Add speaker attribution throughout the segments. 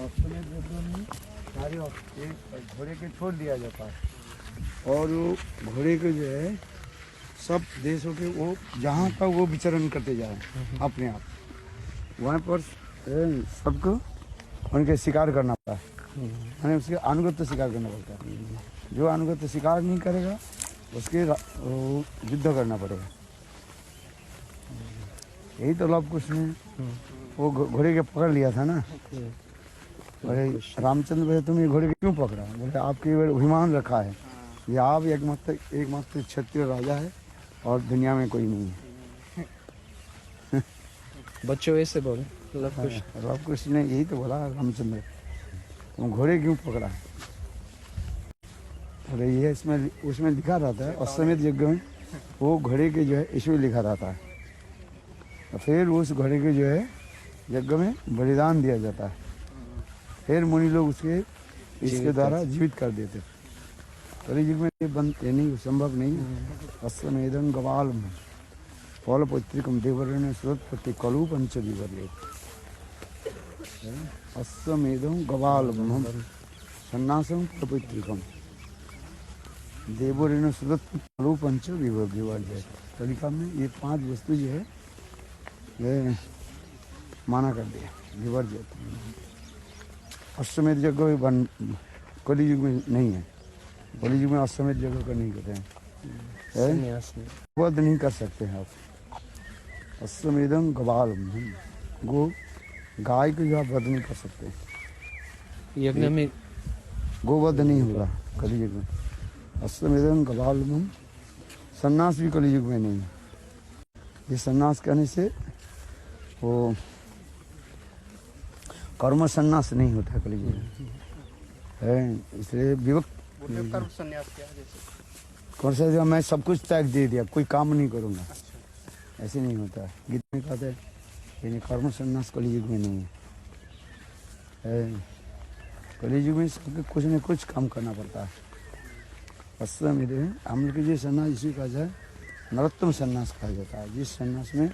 Speaker 1: अश्वमेध यज्ञ में सारे एक घोड़े के छोड़ दिया जाता है और वो घोड़े के जो है सब देशों के वो जहाँ तक वो विचरण करते जाए अपने आप वहाँ पर सबको उनके शिकार करना पड़ता है, यानी उसके अनुगत्य शिकार करना पड़ता है। जो अनुगत्य शिकार नहीं करेगा उसके युद्ध करना पड़ेगा। यही तो लव कुश ने वो घोड़े के पकड़ लिया था ना। अरे रामचंद्र भाई तुम्हें घोड़े के क्यों पकड़ा? बोले आपके अभिमान रखा है, ये आप एकमात्र क्षत्रिय राजा है और दुनिया में कोई नहीं है।
Speaker 2: बच्चों ऐसे बोले
Speaker 1: लव कुश ने यही तो बोला रामचंद्र तुम घोड़े क्यों पकड़ा? अरे ये इसमें उसमें लिखा रहता है अश्वमेध यज्ञ में वो घोड़े के जो है इसमें लिखा रहता है। तो फिर उस घोड़े के जो है यज्ञ में बलिदान दिया जाता है, फिर मुनि लोग उसके इसके द्वारा जीवित कर देते। कलियुग में ये नहीं संभव नहीं है। अश्वमेधं गवालम फल पौत्रिकम देवरण सुरत्पत्ति कलु पंच विवर्य। अश्वमेधं गवालम सन्नासम फल पौत्रिकम देवरण सुरत्पत्ति कलु पंच विवर्य। कलिका में ये 5 वस्तु जो है ये माना कर दिया विवर्जित। अश्वमेध यज्ञ कलियुग में नहीं है, कलियुग में अश्वमेध यज्ञ का नहीं करते हैं, वध नहीं कर सकते हैं आप। अश्वमेधं गवाल गो गाय को जो आप वध नहीं कर सकते,
Speaker 2: यज्ञ में
Speaker 1: गोवध नहीं होगा कलियुग में। अश्वमेधं गवाल सन्यास भी कलियुग में नहीं है। ये सन्यास करने से वो कर्म संन्यास नहीं होता कलियुग में है, इसलिए विभक्त
Speaker 3: कर्म संन्यास क्या है? जैसे
Speaker 1: कौन सा मैं सब कुछ त्याग दे दिया कोई काम नहीं करूँगा, ऐसे नहीं होता है। गीता में कहते हैं यानी कर्म संन्यास कलियुग में नहीं है। कलियुग में सबके कुछ न कुछ काम करना पड़ता है। अश्वमेध हम लोग के जो संन्यास इसी कहा जाए नरोत्तम संन्यास कहा जाता है, जिस संन्यास में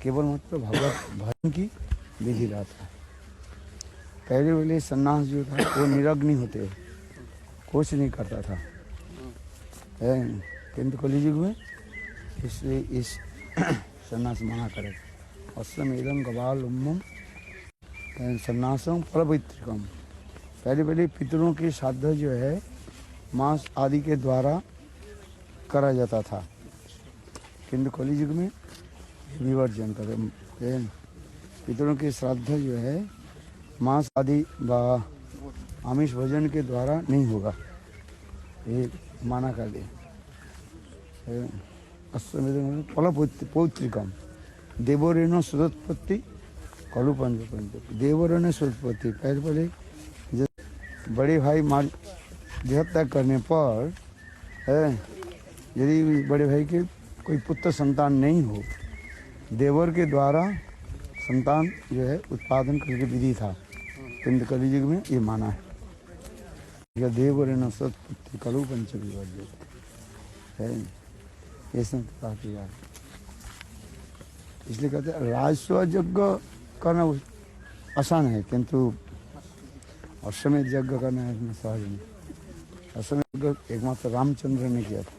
Speaker 1: केवल मात्र भगवत भजन की विधि रहता है। पहले वाले सन्यास जो था वो निरग्नि होते, कुछ नहीं करता था, किंतु कलियुग में इसलिए इस सन्यास मना करे। अश्वमेधं गवालम्बम सन्यासम फलपैतृकम। पहले पितरों के श्राद्ध जो है मांस आदि के द्वारा करा जाता था, किंतु कलियुग में विवर्जन करे। पितरों के श्राद्ध जो है मांस आदि व आमिष भोजन के द्वारा नहीं होगा, ये माना कर दे। अश्वमेध फल पौत्रिकम देवरेण सुरोत्पत्ति कलु पंच। देवरेण सुरोत्पत्ति पहले बड़े भाई मार देहत्याग करने पर यदि बड़े भाई के कोई पुत्र संतान नहीं हो, देवर के द्वारा संतान जो है उत्पादन करके विधि था, किंतु कलियुग में ये माना है। यह देवरेण सत्पुत्र कलु पंच विवर्जित है, ये सब कहती है। इसलिए कहते हैं राजस्व यज्ञ करना आसान है, किंतु अश्वमेध यज्ञ करना है इसमें सहज नहीं। अश्वमेध यज्ञ एकमात्र रामचंद्र ने किया था,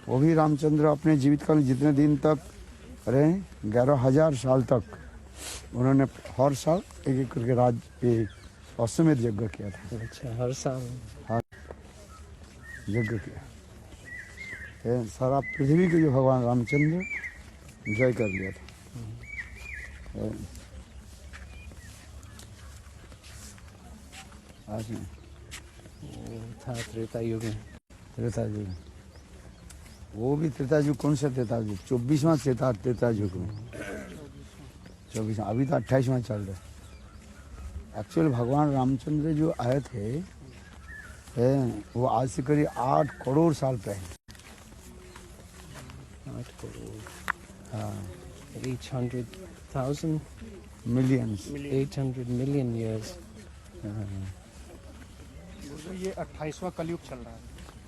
Speaker 1: वो भी रामचंद्र अपने जीवित काल जितने दिन तक रहे 11,000 साल तक उन्होंने हर साल एक करके अश्वमेध यज्ञ किया था।
Speaker 2: अच्छा, हर साल
Speaker 1: यज्ञ किया। सारा पृथ्वी को जो भगवान रामचंद्र जय कर लिया था। आज में
Speaker 2: वो था त्रेता युग में।
Speaker 1: त्रेता युग वो भी त्रेता युग कौन सा त्रेता युग? 24वां त्रेता युग में 24वां, अभी तो 28वां चल रहा है। एक्चुअल भगवान रामचंद्र जो आए थे वो आज से करीब 8 करोड़ साल पहले।
Speaker 2: 8 करोड़,
Speaker 1: हाँ,
Speaker 2: 800,000
Speaker 1: मिलियंस
Speaker 2: 800 million years।
Speaker 3: ये 28वां कलयुग चल रहा है।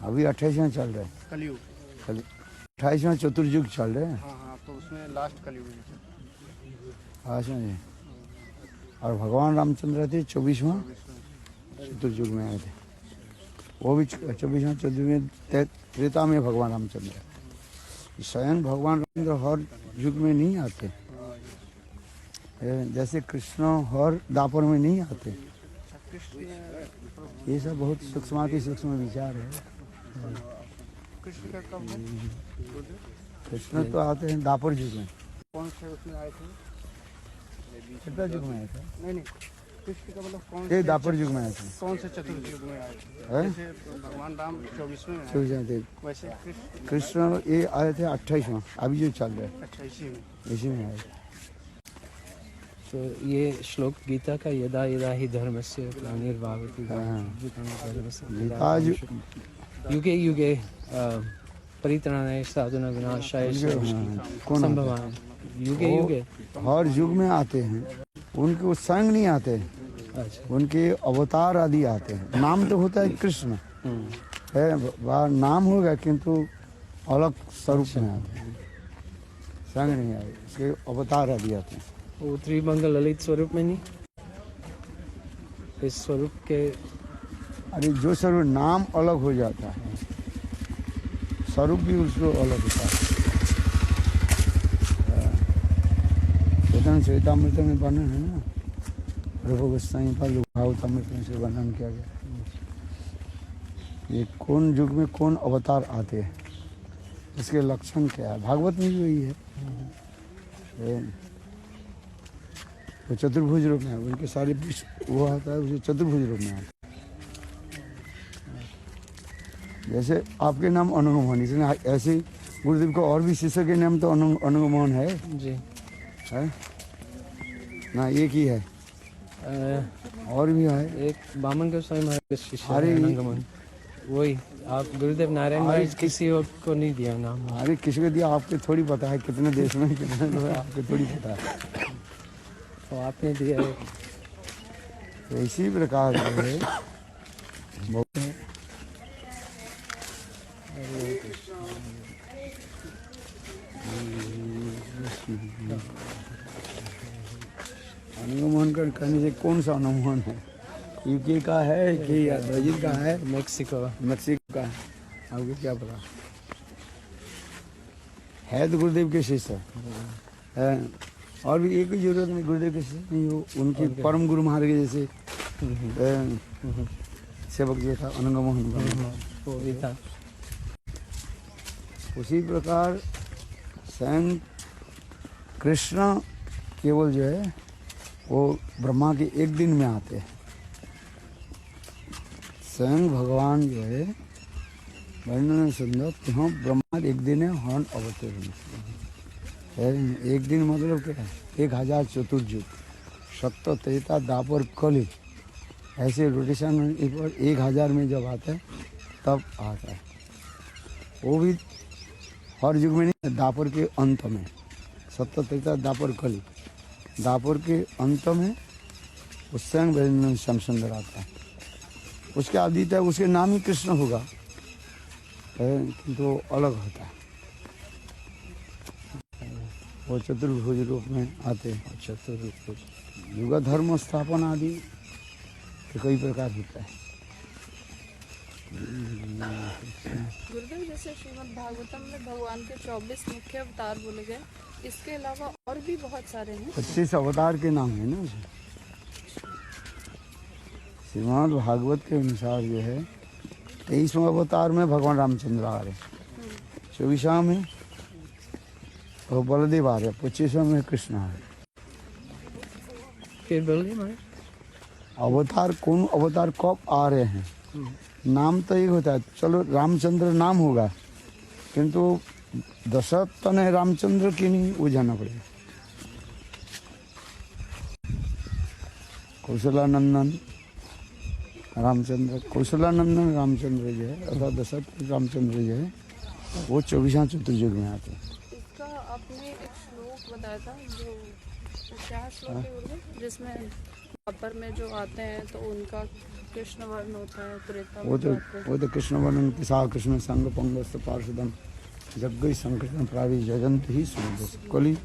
Speaker 1: अभी 28वां चल रहा है
Speaker 3: कलयुग
Speaker 1: 28वां चतुर्युग चल रहे हैं।
Speaker 3: हाँ हाँ, तो उसमें लास्ट कलयुग है।
Speaker 1: हाँ जी, और भगवान रामचंद्र थे 24वां चतुर्युग में आए थे। वो भी 24वां चतुर्युग में त्रेता में भगवान रामचंद्र। स्वयं भगवान रामचंद्र हर युग में नहीं आते, जैसे कृष्ण हर दापर में नहीं आते। ये सब बहुत सूक्ष्म विचार है।
Speaker 3: कृष्ण का कब है?
Speaker 1: कृष्ण तो आते हैं दापर युग में,
Speaker 3: कौन से उसमें आए थे?
Speaker 1: त्रेता युग में आए थे।
Speaker 3: नहीं, कृष्ण का मतलब कौन
Speaker 1: ये
Speaker 3: से
Speaker 1: दापर युग में आए थे।
Speaker 3: कौन से चतुर्युग में आए थे?
Speaker 1: हैं?
Speaker 3: जैसे भगवान राम 24वें में आए,
Speaker 1: 24वां थे।
Speaker 3: वैसे कृष्ण
Speaker 1: कृष्ण ये आए थे 28वां, अभी जो चल रहा है
Speaker 3: अच्छा इसी में।
Speaker 1: इसी में आए थे।
Speaker 2: तो ये श्लोक गीता का यदा यदा ही धर्मस्य ग्लानिर्भवति
Speaker 1: हाँ।
Speaker 2: धर्मस्य
Speaker 1: गीता जो
Speaker 2: युगे युगे परित्राणाय साधुना विनाशाय
Speaker 1: कौन
Speaker 2: संभवामि युगे
Speaker 1: वो
Speaker 2: युगे।
Speaker 1: हर युग में आते हैं, उनके वो संग नहीं आते,
Speaker 2: अच्छा।
Speaker 1: उनके अवतार आदि आते हैं। नाम तो होता है कृष्ण है, नाम होगा किंतु अलग स्वरूप में आते हैं, संग नहीं आए, उसके अवतार आदि आते हैं।
Speaker 2: वो त्रिभंग ललित स्वरूप में नहीं, इस स्वरूप के
Speaker 1: अरे जो स्वरूप नाम अलग हो जाता है, स्वरूप भी उसको अलग होता है। चैतामृत में वर्णन है ना, प्रभु गोस्वामी पर भागवतामृत में से वर्णन किया गया। ये कौन युग में कौन अवतार आते हैं, इसके लक्षण क्या है, भागवत में भी वही है। वो चतुर्भुज रूप में है, उनके सारे वो आता है, उसे चतुर्भुज रूप में आता है। जैसे आपके नाम अनुगमोहन, इसलिए ऐसे गुरुदेव को और भी शिष्य के नाम तो अनुगमोहन है
Speaker 2: जी
Speaker 1: ना, एक ही है और भी है।
Speaker 2: एक बामन गोस्वामी महाराज के शिष्य
Speaker 1: अरे
Speaker 2: हैं, अनंगमन। वही आप गुरुदेव नारायण
Speaker 1: अरे
Speaker 2: महाराज किसी और को नहीं दिया नाम।
Speaker 1: अरे किसी को दिया आपके थोड़ी पता है, कितने देश में कितने लोग हैं, आपके थोड़ी पता है।
Speaker 2: तो आपने दिया है।
Speaker 1: तो इसी प्रकार जो है बहुत है। अनुगमन कर कहने से कौन सा अनुगमन है, यूके का है कि ब्राजील का है,
Speaker 2: मेक्सिको
Speaker 1: मेक्सिको का है, आपको क्या पता है। तो गुरुदेव के शिष्य है, और भी एक भी जरूरत नहीं गुरुदेव के शिष्य नहीं हो, उनके परम गुरु महाराज के जैसे सेवक जो था अनुगमोहन,
Speaker 2: वो भी था।
Speaker 1: उसी प्रकार स्वयं कृष्ण केवल जो है वो ब्रह्मा के एक दिन में आते हैं। स्वयं भगवान जो है वर्णन सुंदर कि हाँ ब्रह्मा एक दिन है हन अवतरण है। एक दिन मतलब क्या है, 1000 चतुर्युग, सत्य त्रेता दापर कलि, ऐसे रोटेशन 1000 में जब आता है तब आता है। वो भी हर युग में नहीं, दापर के अंत में, सत्य त्रेता दापर कलि, दापर के अंत में उस स्वयं वर्णन श्याम सुंदर आता है। उसके आदित्य उसके नाम ही कृष्ण होगा, किंतु वो अलग होता है। वो चतुर्भुज रूप में आते हैं।
Speaker 2: चतुर्भुज
Speaker 1: युग धर्म स्थापना आदि के कई प्रकार होता है।
Speaker 4: गुरुदेव जैसे श्रीमद् भागवतम में भगवान के 24 मुख्य अवतार बोले गए, इसके अलावा और भी बहुत सारे हैं।
Speaker 1: 25 अवतार के नाम है ना। श्रीमद् भागवत के अनुसार जो है 23वां अवतार में भगवान रामचंद्र आ रहे, 24वां में वो बलदेव आ रहे, 25वां में कृष्ण आ रहे।
Speaker 2: फिर बोलिए महाराज।
Speaker 1: अवतार कौन अवतार कब आ रहे हैं, नाम तो एक होता है। चलो रामचंद्र नाम होगा, किंतु दशरथ तो नहीं रामचंद्र की नहीं, वो जाना पड़ेगा। कौशलानंदन रामचंद्र, कौशलानंदन रामचंद्र जो है अर्थात दशरथ रामचंद्र जो है वो 24वां चतुर्युग में आते हैं।
Speaker 4: इसका आपने एक श्लोक बताया था, जो क्या श्लोक है गुरुदेव, जिसमें द्वापर में जो आते हैं तो उनका कृष्ण वर्ण होता है, त्रेता में
Speaker 1: वो तो कृष्ण वर्णन किसा कृष्ण संग पंगस्त पार्षदम जग्गई संकृष्ण प्रावि जजंत ही सुंदर कली,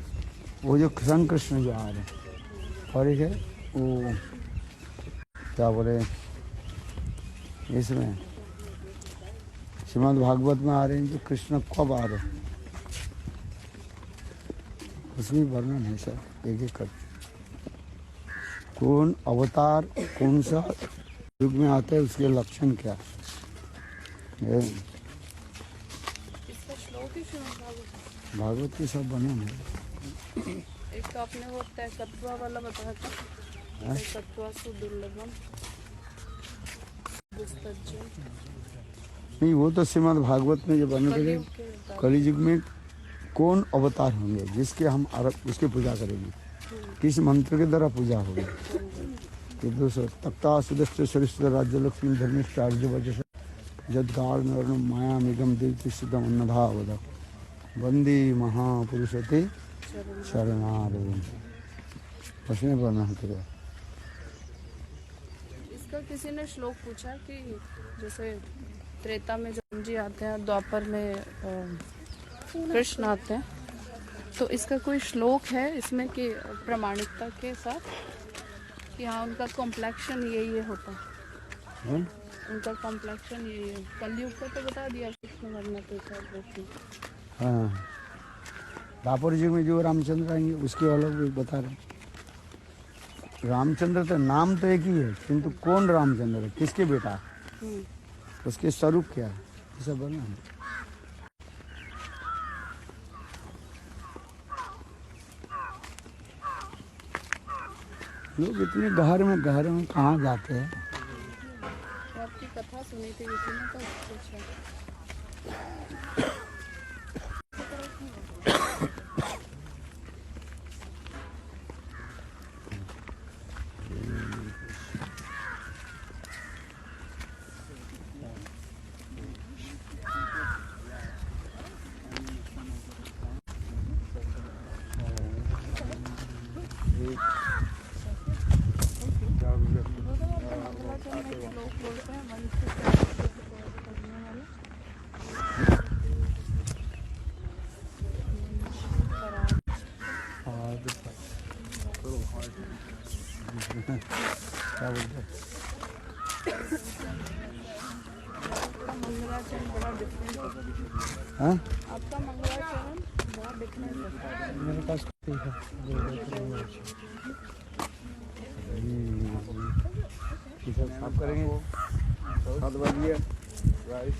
Speaker 1: वो जो संग कृष्ण जो आ रहे हैं, और एक है वो क्या बोले इसमें श्रीमद् भागवत में आ रहे हैं जो कृष्ण कब आ रहे हैं उसमें वर्णन है सर एक एक कर कौन अवतार कौन सा युग में आता है उसके लक्षण क्या है।
Speaker 4: इसका श्लोक ही श्रीमद् भागवत।
Speaker 1: भागवत के सब वर्णन है।
Speaker 4: एक तो आपने वो तैकत्वा वाला बताया था, तैकत्वा सुदुर्लभम दुस्तज्जन।
Speaker 1: नहीं वो तो श्रीमद् भागवत में जो वर्णन करें
Speaker 4: कलयुग के बता-
Speaker 1: कलियुग में कौन अवतार होंगे जिसके हम उसकी पूजा करेंगे किस मंत्र के द्वारा पूजा होगी। ये दूसरा तख्ता सुदस्त सरिष्ठ राज्य लक्ष्मी धर्मिष्ठ आर्य वजह जदगार नरण माया मिगम देवती सिद्धम अन्नधावद वंदे महापुरुषते शरणारविंद उसमें वर्णन करें।
Speaker 4: इसका किसी ने श्लोक पूछा कि जैसे त्रेता में जो राम जी आते हैं, द्वापर में कृष्ण आते हैं, तो इसका कोई श्लोक है इसमें कि प्रामाणिकता के साथ कि हाँ उनका कॉम्प्लेक्शन ये होता है, उनका कॉम्प्लेक्शन ये है। कलयुग का तो बता दिया कृष्ण वर्ण तो
Speaker 1: हाँ दापर जी में जो रामचंद्र आएंगे उसके अलग भी बता रहे हैं। रामचंद्र तो नाम तो एक ही है किंतु कौन रामचंद्र है किसके बेटा है उसके स्वरूप क्या है ये सब बोलना है। लोग इतने गहर में कहाँ जाते हैं।
Speaker 4: तो आपकी कथा सुनी थी किसी ने तो पूछा लोग बोलते हैं मन से करने वाला
Speaker 1: क्या बोलते हैं
Speaker 4: मंगलाचरण बड़ा डिफरेंट है।
Speaker 1: हाँ
Speaker 4: आपका मंगलाचरण बहुत डिफरेंट है।
Speaker 2: मेरे पास कोई है
Speaker 1: ये सब साफ करेंगे
Speaker 3: 7 बजे राइस